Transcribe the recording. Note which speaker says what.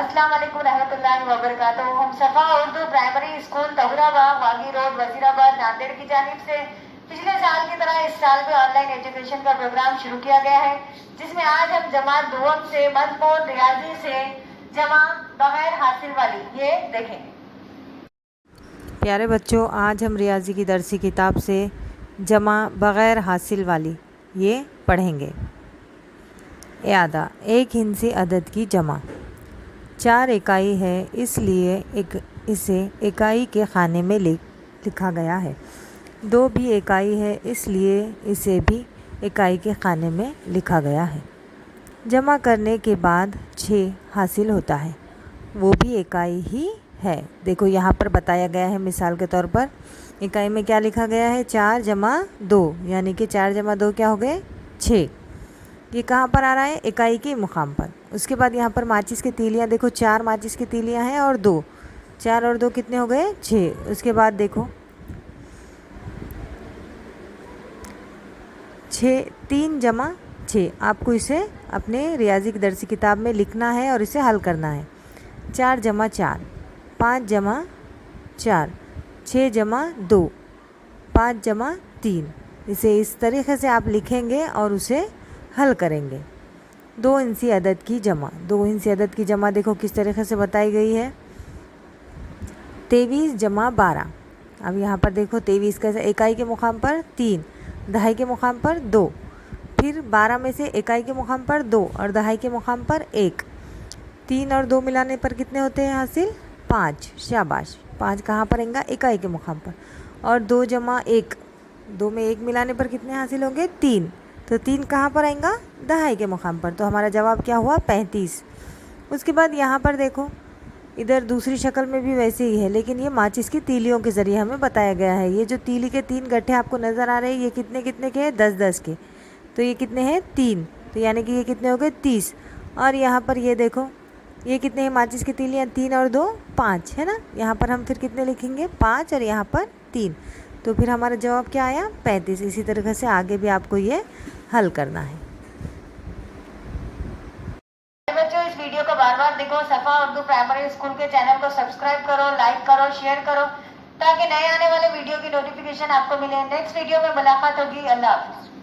Speaker 1: अस्सलाम वालेकुम रहमतुल्लाहि व बरकातुहू। हम सफ़ा Urdu primary school Tahurabagh वागी road Wazirabad Nanded की जानिब से पिछले साल की तरह इस साल भी ऑनलाइन एजुकेशन का प्रोग्राम शुरू किया गया है, जिसमें आज हम जमात दुआम से मजमून रियाजी से जमा बगैर हासिल वाली ये देखेंगे।
Speaker 2: प्यारे बच्चों, आज हम रियाजी की दरसी किताब से जमा बग़ैर हासिल वाली ये पढ़ेंगे। यादा एक हिंसी अदद की जमा 4 इकाई है, इसलिए इसे इकाई के खाने में लिखा गया है। 2 भी इकाई है, इसलिए इसे भी इकाई के खाने में लिखा गया है। जमा करने के बाद 6 हासिल होता है, वो भी इकाई ही है। देखो यहाँ पर बताया गया है, मिसाल के तौर पर इकाई में क्या लिखा गया है, 4 जमा 2, यानी कि 4 जमा 2 क्या हो गए 6। ये कहाँ पर आ रहा है, इकाई के मुकाम पर। उसके बाद यहाँ पर माचिस की तीलियाँ देखो, 4 माचिस की तीलियाँ हैं और 2, 4 और 2 कितने हो गए 6। उसके बाद देखो 3 जमा 6, आपको इसे अपने रियाजी की दरसी किताब में लिखना है और इसे हल करना है। 4 जमा 4, 5 जमा 4, 6 जमा 2, 5 जमा 3। इसे इस तरीके से आप लिखेंगे और उसे हल करेंगे। 2 इंसी अदद की जमा, 2 इंसी अदद की जमा देखो किस तरीके से बताई गई है, 23 जमा 12। अब यहाँ पर देखो 23 कैसे, इकाई के मुकाम पर 3, दहाई के मुकाम पर 2, फिर 12 में से इकाई के मुकाम पर 2 और दहाई के मुकाम पर 1। 3 और 2 मिलाने पर कितने होते हैं हासिल, 5। शाबाश, 5 कहाँ पर आएगा, इकाई के मुकाम पर। और 2 जमा 1, 2 में 1 मिलाने पर कितने हासिल होंगे 3, तो 3 कहाँ पर आएगा, दहाई के मुकाम पर। तो हमारा जवाब क्या हुआ 35। उसके बाद यहाँ पर देखो, इधर दूसरी शक्ल में भी वैसे ही है, लेकिन ये माचिस की तीलियों के ज़रिए हमें बताया गया है। ये जो तीली के 3 गट्ठे आपको नज़र आ रहे हैं, ये कितने कितने के हैं, 10-10 के। तो ये कितने हैं 3, तो यानी कि ये कितने हो गए 30। और यहाँ पर ये देखो, ये कितने हैं माचिस की तीलियाँ, 3 और 2 5 है ना। यहाँ पर हम फिर कितने लिखेंगे 5 और यहाँ पर 3, तो फिर हमारा जवाब क्या आया 35। इसी तरीके से आगे भी आपको ये हल करना है।
Speaker 1: बच्चों, इस वीडियो को बार बार देखो, सफ़ा उर्दू प्राइमरी स्कूल के चैनल को सब्सक्राइब करो, लाइक करो, शेयर करो, ताकि नए आने वाले वीडियो की नोटिफिकेशन आपको मिले। नेक्स्ट वीडियो में मुलाकात होगी। अल्लाह हाफिज़।